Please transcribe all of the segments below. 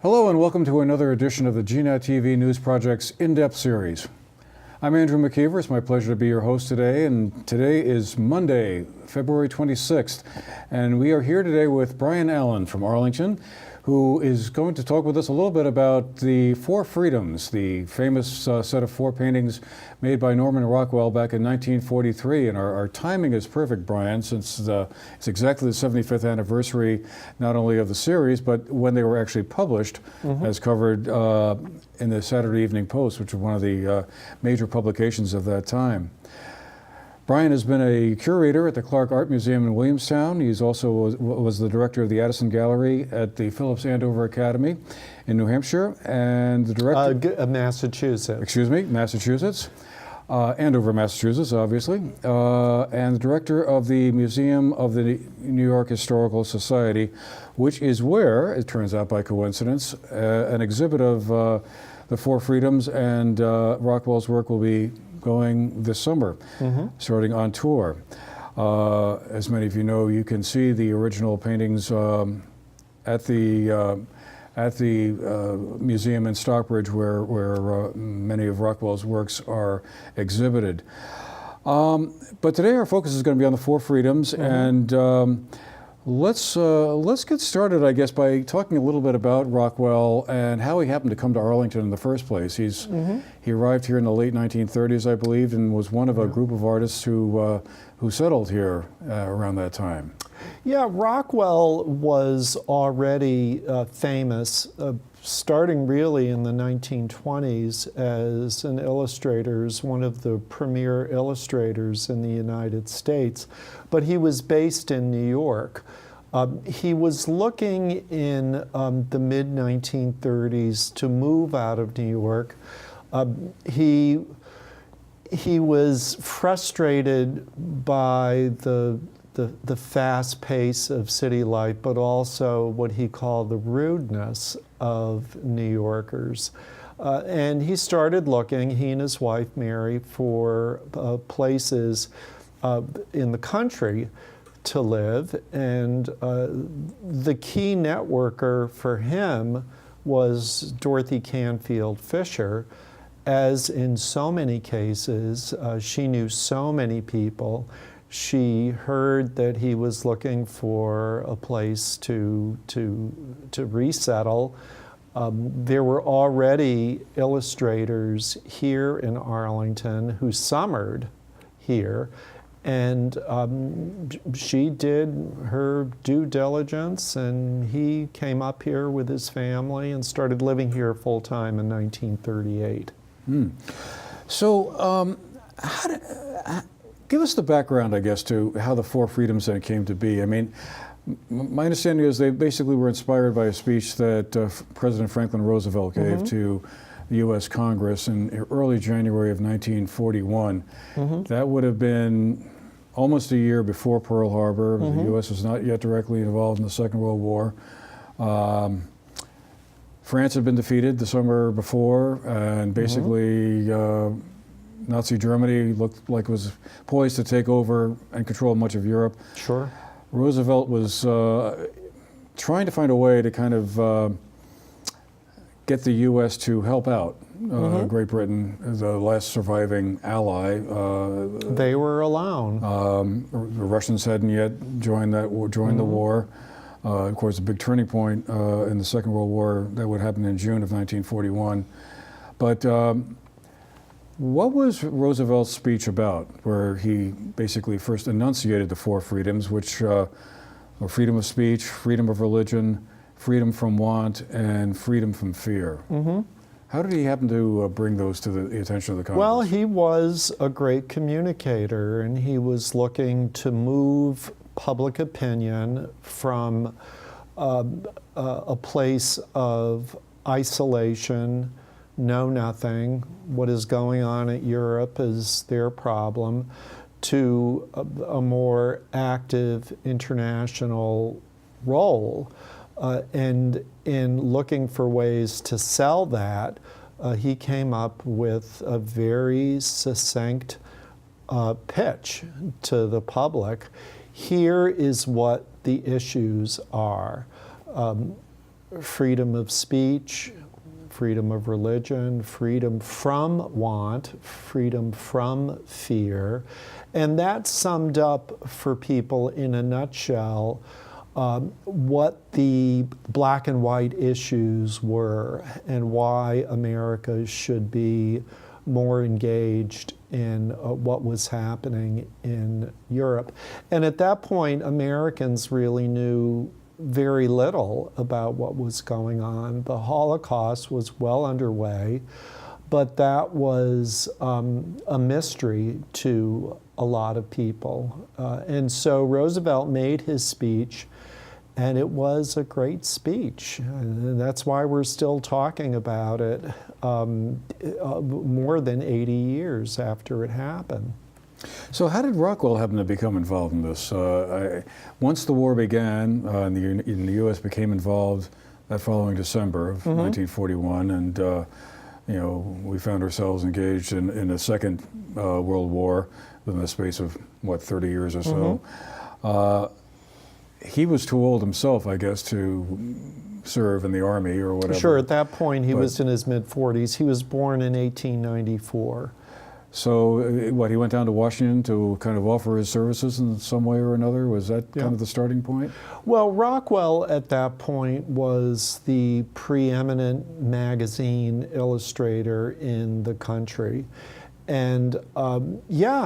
Hello and welcome to another edition of the GNAT TV News Project's In-Depth series. I'm Andrew McKeever. It's my pleasure to be your host today, and today is Monday, February 26th, and we are here today with Brian Allen from Arlington, who is going to talk with us a little bit about the Four Freedoms, the famous set of four paintings made by Norman Rockwell back in 1943. And our timing is perfect, Brian, since it's exactly the 75th anniversary not only of the series, but when they were actually published, as covered in the Saturday Evening Post, which was one of the major publications of that time. Brian has been a curator at the Clark Art Museum in Williamstown. He's also was the director of the Addison Gallery at the Phillips Andover Academy in New Hampshire, and the director Massachusetts. Excuse me, Massachusetts, Andover, Massachusetts, obviously, and the director of the Museum of the New York Historical Society, which is where, it turns out by coincidence, an exhibit of the Four Freedoms and Rockwell's work will be going this summer, starting on tour. As many of you know, you can see the original paintings at the museum in Stockbridge, where many of Rockwell's works are exhibited. But today our focus is going to be on the Four Freedoms, and let's get started, I guess, by talking a little bit about Rockwell and how he happened to come to Arlington in the first place. He arrived here in the late 1930s, I believe, and was one of a group of artists who settled here around that time. Yeah, Rockwell was already famous, starting really in the 1920s as an illustrator, as one of the premier illustrators in the United States, but he was based in New York. He was looking in the mid-1930s to move out of New York. He was frustrated by the fast pace of city life, but also what he called the rudeness of New Yorkers. And he started looking, he and his wife Mary, for places in the country to live. And the key networker for him was Dorothy Canfield Fisher. As in so many cases, she knew so many people. She heard that he was looking for a place to resettle. There were already illustrators here in Arlington who summered here, and she did her due diligence, and he came up here with his family and started living here full-time in 1938. So, give us the background, I guess, to how the Four Freedoms then came to be. I mean, my understanding is they basically were inspired by a speech that President Franklin Roosevelt gave to the U.S. Congress in early January of 1941. That would have been almost a year before Pearl Harbor. The U.S. was not yet directly involved in the Second World War. France had been defeated the summer before, and basically Nazi Germany looked like it was poised to take over and control much of Europe. Sure. Roosevelt was trying to find a way to kind of get the U.S. to help out Great Britain, the last surviving ally. They were alone. The Russians hadn't yet joined the war. Of course, a big turning point in the Second World War that would happen in June of 1941. But what was Roosevelt's speech about, where he basically first enunciated the Four Freedoms, which are freedom of speech, freedom of religion, freedom from want, and freedom from fear? How did he happen to bring those to the attention of the Congress? Well, he was a great communicator, and he was looking to move public opinion from a place of isolation, know nothing, what is going on at Europe is their problem, to a more active international role. And in looking for ways to sell that, he came up with a very succinct pitch to the public. Here is what the issues are. freedom of speech, freedom of religion, freedom from want, freedom from fear. And that summed up for people in a nutshell what the black and white issues were and why America should be more engaged in what was happening in Europe. And at that point, Americans really knew very little about what was going on. The Holocaust was well underway, but that was a mystery to a lot of people. And so Roosevelt made his speech, and it was a great speech. And that's why we're still talking about it more than 80 years after it happened. So how did Rockwell happen to become involved in this? Once the war began, and the U.S. became involved that following December of 1941, and we found ourselves engaged in a second World War within the space of, 30 years or so. He was too old himself, I guess, to serve in the Army or whatever. Sure, at that point he was in his mid-40s. He was born in 1894. So he went down to Washington to kind of offer his services in some way or another? Was that kind of the starting point? Well, Rockwell at that point was the preeminent magazine illustrator in the country. And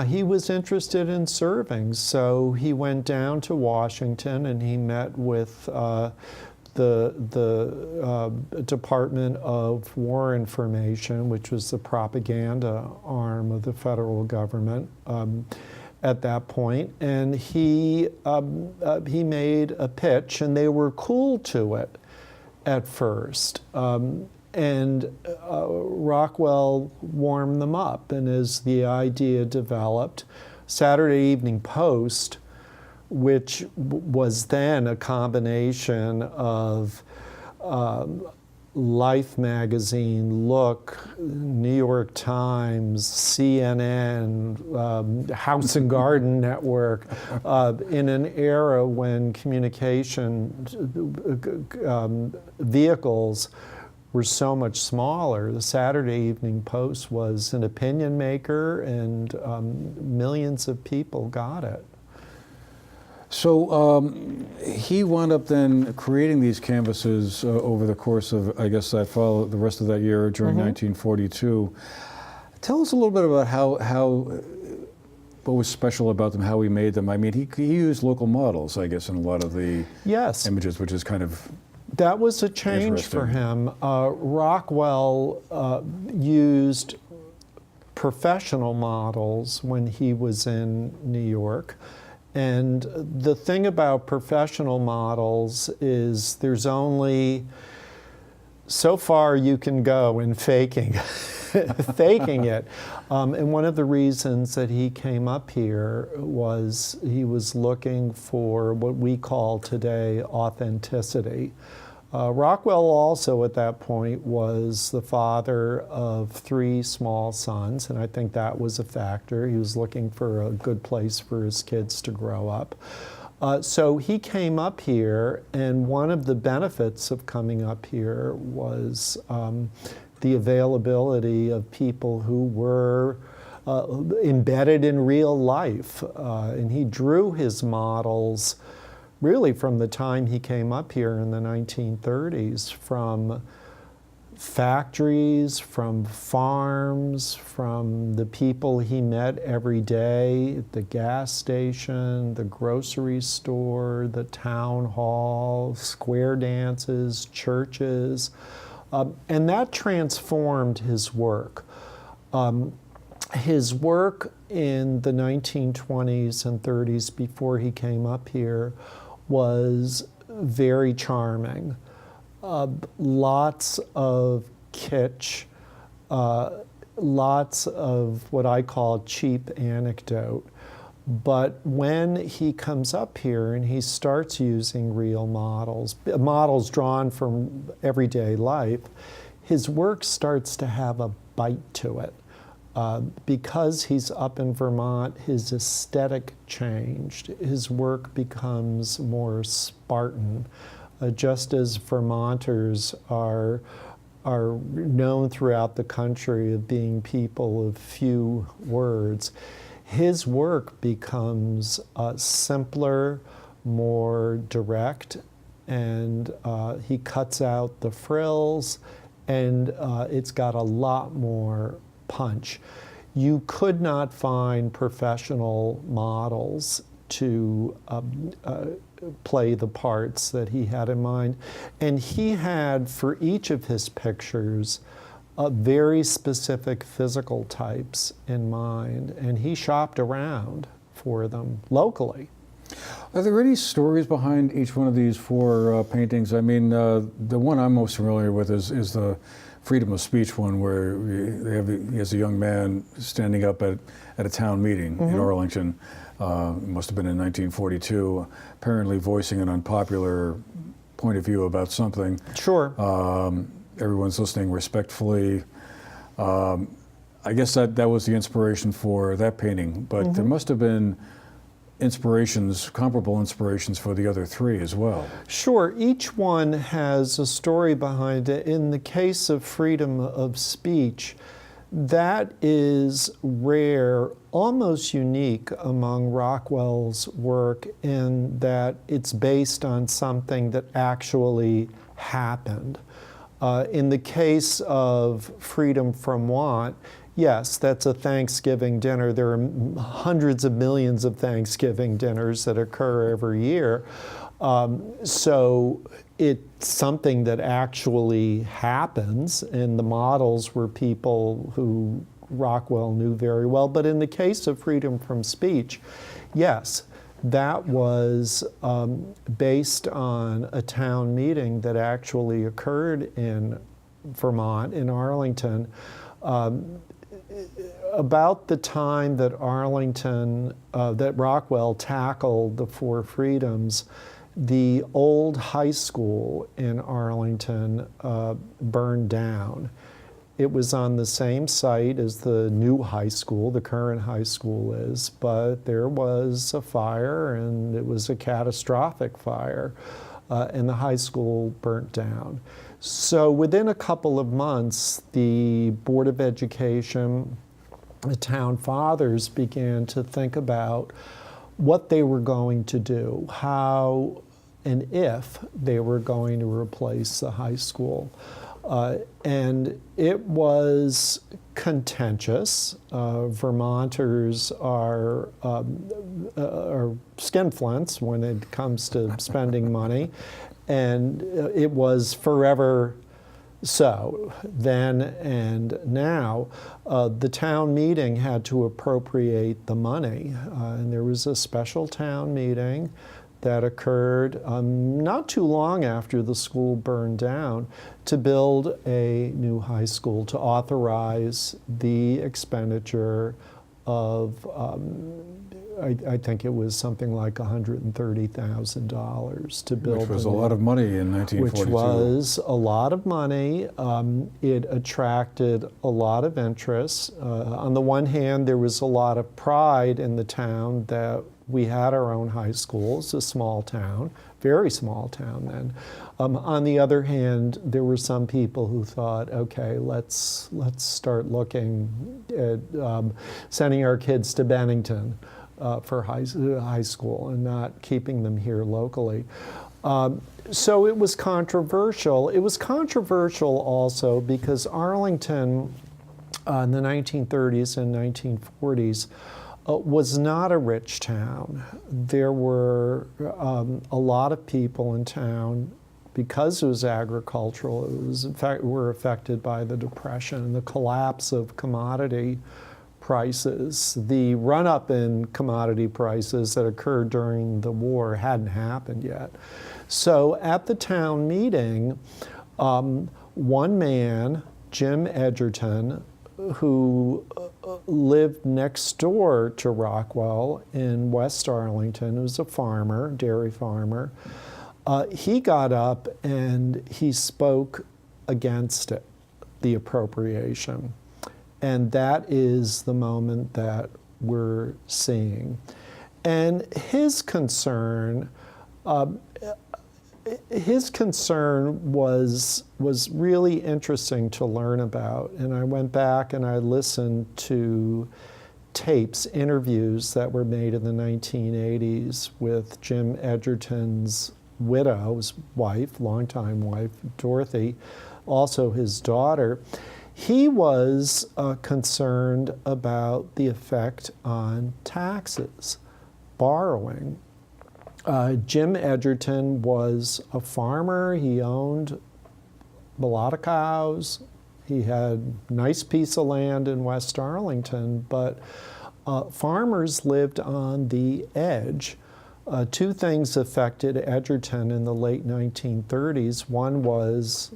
he was interested in serving. So he went down to Washington and he met with the Department of War Information, which was the propaganda arm of the federal government at that point, and he made a pitch, and they were cool to it at first. And Rockwell warmed them up, and as the idea developed, Saturday Evening Post, which was then a combination of Life magazine, Look, New York Times, CNN, House and Garden Network, in an era when communication vehicles were so much smaller. The Saturday Evening Post was an opinion maker, and millions of people got it. So he wound up then creating these canvases over the course of, I guess, the rest of that year during 1942. Tell us a little bit about what was special about them, how he made them. I mean, he used local models, I guess, in a lot of the images, which is kind of that was a change for him. Rockwell used professional models when he was in New York. And the thing about professional models is there's only so far you can go in faking it. And one of the reasons that he came up here was he was looking for what we call today authenticity. Rockwell also at that point was the father of 3 small sons, and I think that was a factor. He was looking for a good place for his kids to grow up. So he came up here, and one of the benefits of coming up here was the availability of people who were embedded in real life. And he drew his models really from the time he came up here in the 1930s, from factories, from farms, from the people he met every day at the gas station, the grocery store, the town hall, square dances, churches. And that transformed his work. His work in the 1920s and 30s before he came up here was very charming. Lots of kitsch, lots of what I call cheap anecdote. But when he comes up here and he starts using real models drawn from everyday life, his work starts to have a bite to it. Because he's up in Vermont, his aesthetic changed. His work becomes more Spartan. just as Vermonters are known throughout the country of being people of few words. His work becomes simpler, more direct, and he cuts out the frills, and it's got a lot more punch. You could not find professional models to play the parts that he had in mind. And he had, for each of his pictures, very specific physical types in mind, and he shopped around for them locally. Are there any stories behind each one of these four paintings? I mean, the one I'm most familiar with is the freedom of speech one, where he has a young man standing up at a town meeting in Arlington. It must have been in 1942, apparently voicing an unpopular point of view about something. Sure. Everyone's listening respectfully. I guess that was the inspiration for that painting, but there must have been comparable inspirations for the other three as well. Sure, each one has a story behind it. In the case of freedom of speech, that is rare, almost unique among Rockwell's work in that it's based on something that actually happened. In the case of freedom from want, yes, that's a Thanksgiving dinner. There are hundreds of millions of Thanksgiving dinners that occur every year. So it's something that actually happens, and the models were people who Rockwell knew very well. But in the case of freedom from speech, yes, that was based on a town meeting that actually occurred in Vermont, in Arlington, about the time that that Rockwell tackled the Four Freedoms. The old high school in Arlington burned down. It was on the same site as the new high school, the current high school is, but there was a fire, and it was a catastrophic fire, and the high school burnt down. So within a couple of months, the Board of Education, the town fathers began to think about what they were going to do, how and if they were going to replace the high school. And it was contentious. Vermonters are skinflints when it comes to spending money, and it was forever so then and now. The town meeting had to appropriate the money, and there was a special town meeting that occurred not too long after the school burned down to build a new high school, to authorize the expenditure of, I think it was something like $130,000 to build. Which was a lot of money in 1942. Which was a lot of money. It attracted a lot of interest. On the one hand, there was a lot of pride in the town that we had our own high school. It's a small town, very small town then. On the other hand, there were some people who thought, okay, let's start looking at sending our kids to Bennington for high school and not keeping them here locally. So it was controversial. It was controversial also because Arlington in the 1930s and 1940s was not a rich town. There were a lot of people in town, because it was agricultural, were affected by the Depression and the collapse of commodity prices. The run-up in commodity prices that occurred during the war hadn't happened yet. So at the town meeting, one man, Jim Edgerton, who lived next door to Rockwell in West Arlington, who was a farmer, dairy farmer, he got up and he spoke against it, the appropriation. And that is the moment that we're seeing. And his concern, his concern was really interesting to learn about. And I went back and I listened to tapes, interviews that were made in the 1980s with Jim Edgerton's widow's wife, longtime wife, Dorothy, also his daughter. He was concerned about the effect on taxes, borrowing. Jim Edgerton was a farmer. He owned a lot of cows. He had a nice piece of land in West Arlington, but farmers lived on the edge. Two things affected Edgerton in the late 1930s. One was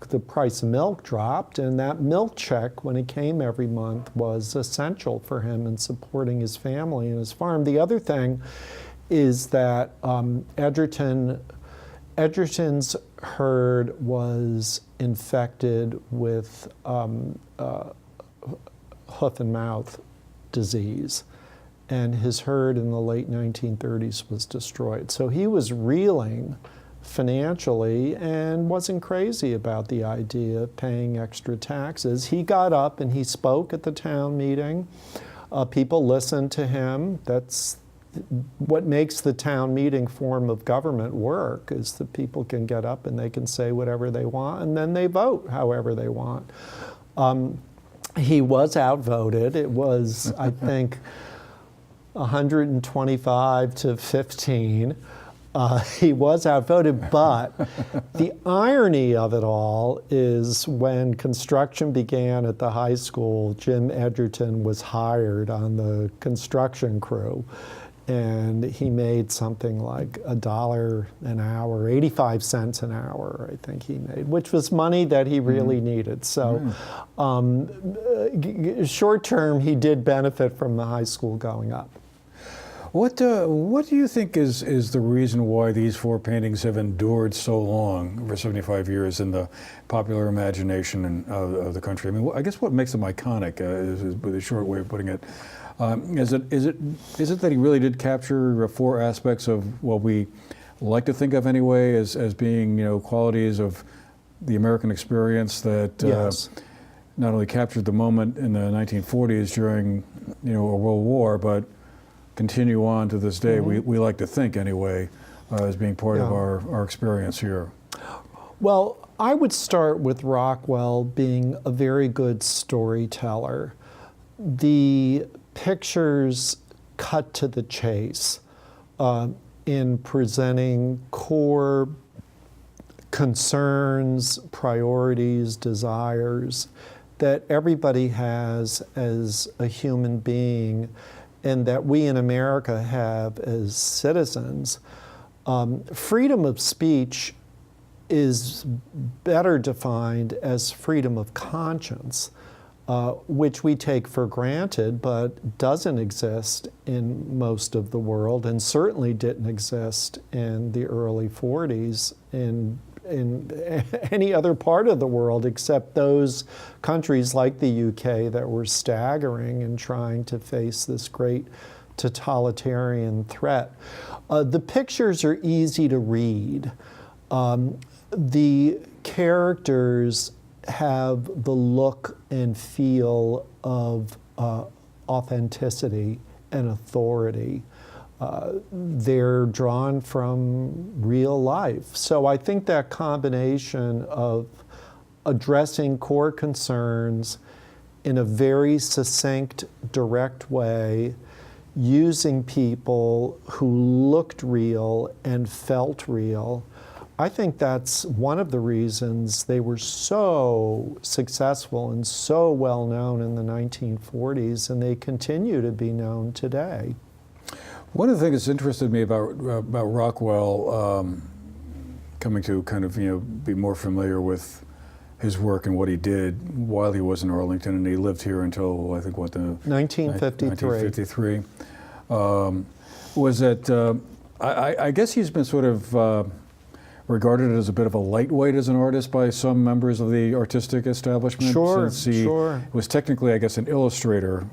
the price of milk dropped, and that milk check, when it came every month, was essential for him in supporting his family and his farm. The other thing is that Edgerton's herd was infected with hoof and mouth disease, and his herd in the late 1930s was destroyed. So he was reeling financially and wasn't crazy about the idea of paying extra taxes. He got up and he spoke at the town meeting. People listened to him. That's what makes the town meeting form of government work, is that people can get up and they can say whatever they want, and then they vote however they want. He was outvoted. It was, I think, 125 to 15. He was outvoted, but the irony of it all is when construction began at the high school, Jim Edgerton was hired on the construction crew, and he made something like $1 an hour, 85 cents an hour, I think he made, which was money that he really needed. So short term, he did benefit from the high school going up. What do you think is the reason why these four paintings have endured so long, for 75 years, in the popular imagination of the country? I mean, I guess what makes them iconic, is with a short way of putting it, is it that he really did capture four aspects of what we like to think of anyway as being, qualities of the American experience that Yes. Not only captured the moment in the 1940s during a world war, but continue on to this day, we like to think anyway, as being part of our experience here? Well, I would start with Rockwell being a very good storyteller. The pictures cut to the chase in presenting core concerns, priorities, desires that everybody has as a human being, and that we in America have as citizens. Freedom of speech is better defined as freedom of conscience, which we take for granted, but doesn't exist in most of the world, and certainly didn't exist in the early 40s in any other part of the world except those countries like the UK that were staggering and trying to face this great totalitarian threat. The pictures are easy to read. The characters have the look and feel of authenticity and authority. They're drawn from real life. So I think that combination of addressing core concerns in a very succinct, direct way, using people who looked real and felt real, I think that's one of the reasons they were so successful and so well known in the 1940s, and they continue to be known today. One of the things that's interested me about Rockwell, coming to kind of be more familiar with his work and what he did while he was in Arlington, and he lived here until I think 1953. Was that I guess he's been sort of regarded as a bit of a lightweight as an artist by some members of the artistic establishment. Sure, since he sure. was technically, I guess, an illustrator.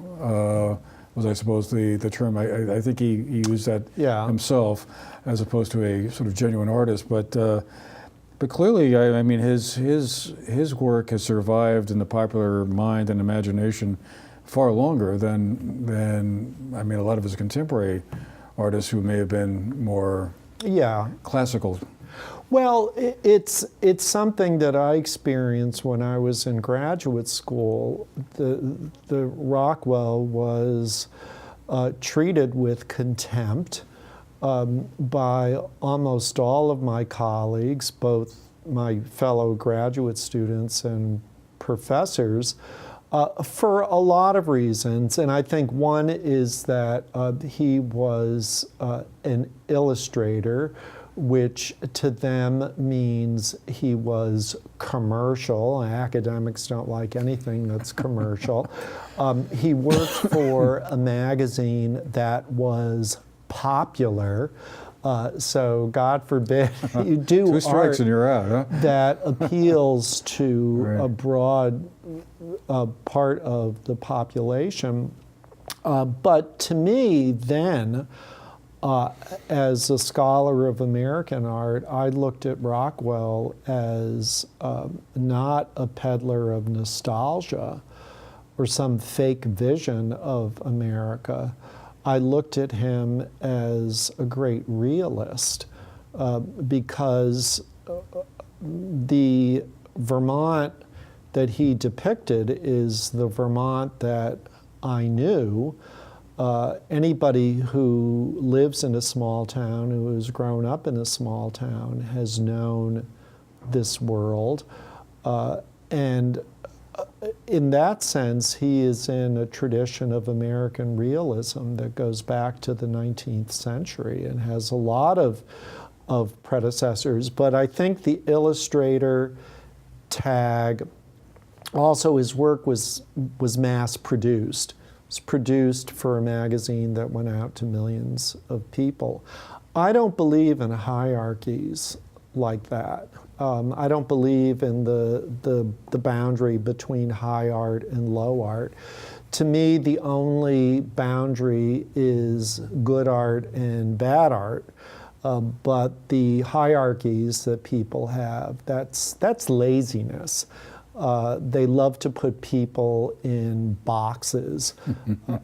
was I suppose the term. I think he used that Yeah. himself as opposed to a sort of genuine artist. But clearly, I mean, his work has survived in the popular mind and imagination far longer than I mean, a lot of his contemporary artists who may have been more classical. Well, it's something that I experienced when I was in graduate school. The Rockwell was treated with contempt by almost all of my colleagues, both my fellow graduate students and professors, for a lot of reasons. And I think one is that he was an illustrator, which to them means he was commercial. Academics don't like anything that's commercial. He worked for a magazine that was popular. So God forbid you do 2 strikes art and you're out, huh? that appeals to Right. a broad part of the population. But to me then, as a scholar of American art, I looked at Rockwell as not a peddler of nostalgia or some fake vision of America. I looked at him as a great realist because the Vermont that he depicted is the Vermont that I knew. Anybody who lives in a small town, who has grown up in a small town, has known this world. And in that sense, he is in a tradition of American realism that goes back to the 19th century and has a lot of predecessors. But I think the illustrator tag, also his work was mass produced. It was produced for a magazine that went out to millions of people. I don't believe in hierarchies like that. I don't believe in the boundary between high art and low art. To me, the only boundary is good art and bad art. But the hierarchies that people have, that's laziness. They love to put people in boxes.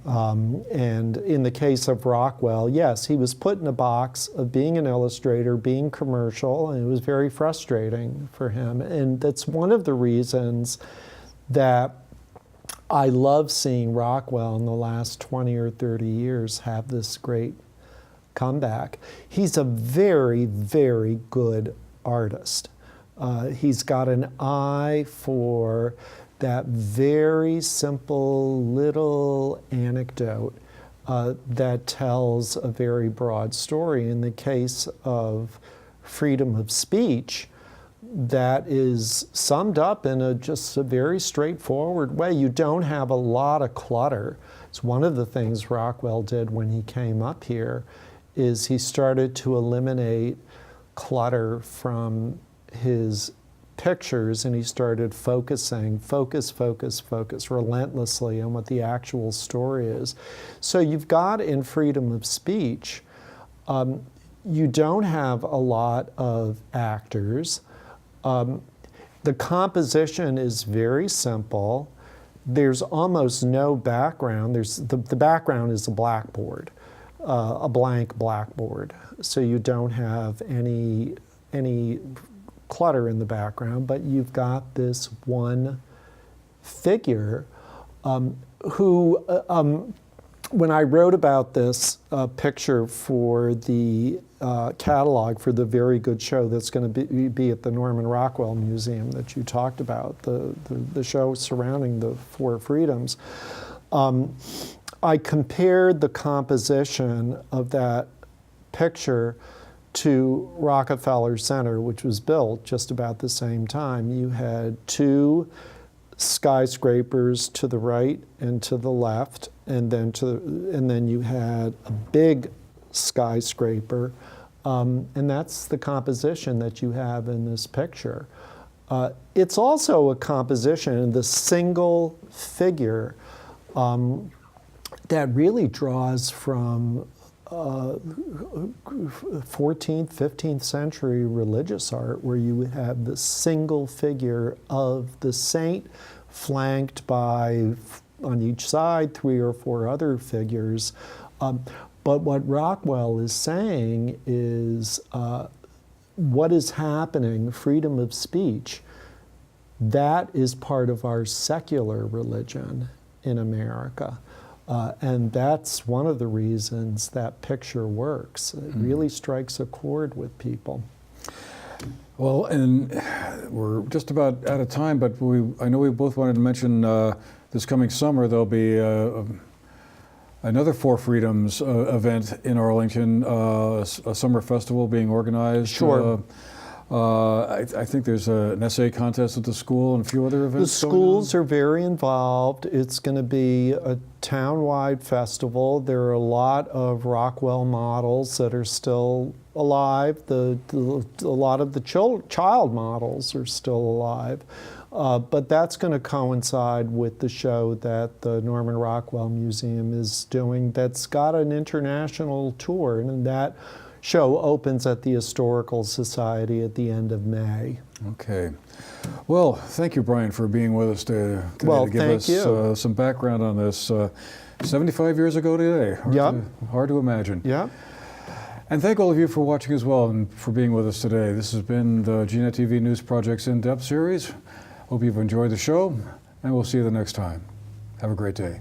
And in the case of Rockwell, yes, he was put in a box of being an illustrator, being commercial, and it was very frustrating for him. And that's one of the reasons that I love seeing Rockwell in the last 20 or 30 years have this great comeback. He's a very, very good artist. He's got an eye for that very simple little anecdote that tells a very broad story. In the case of freedom of speech, that is summed up in just a very straightforward way. You don't have a lot of clutter. It's one of the things Rockwell did when he came up here, is he started to eliminate clutter from his pictures, and he started focusing, focus relentlessly on what the actual story is. So you've got in freedom of speech, you don't have a lot of actors. The composition is very simple. There's almost no background. The background is a blackboard, a blank blackboard. So you don't have any clutter in the background, but you've got this one figure who, when I wrote about this picture for the catalog for the very good show that's going to be at the Norman Rockwell Museum that you talked about, the show surrounding the Four Freedoms, I compared the composition of that picture to Rockefeller Center, which was built just about the same time. You had two skyscrapers to the right and to the left, and then you had a big skyscraper, and that's the composition that you have in this picture. It's also a composition, the single figure that really draws from 14th, 15th century religious art, where you would have the single figure of the saint flanked by, on each side, 3 or 4 other figures. But what Rockwell is saying is what is happening, freedom of speech, that is part of our secular religion in America. And that's one of the reasons that picture works. It really strikes a chord with people. Well, and we're just about out of time, but I know we both wanted to mention this coming summer there'll be another Four Freedoms event in Arlington, a summer festival being organized. Sure. I think there's an essay contest at the school and a few other events. The schools are very involved. It's going to be a town-wide festival. There are a lot of Rockwell models that are still alive. A lot of the child models are still alive. But that's going to coincide with the show that the Norman Rockwell Museum is doing that's got an international tour, and that show opens at the Historical Society at the end of May. Okay. Well, thank you, Brian, for being with us today Well, to give thank us some background on this. 75 years ago today. Hard to imagine. Yeah. And thank all of you for watching as well and for being with us today. This has been the GNAT TV News Project's In-Depth series. Hope you've enjoyed the show, and we'll see you the next time. Have a great day.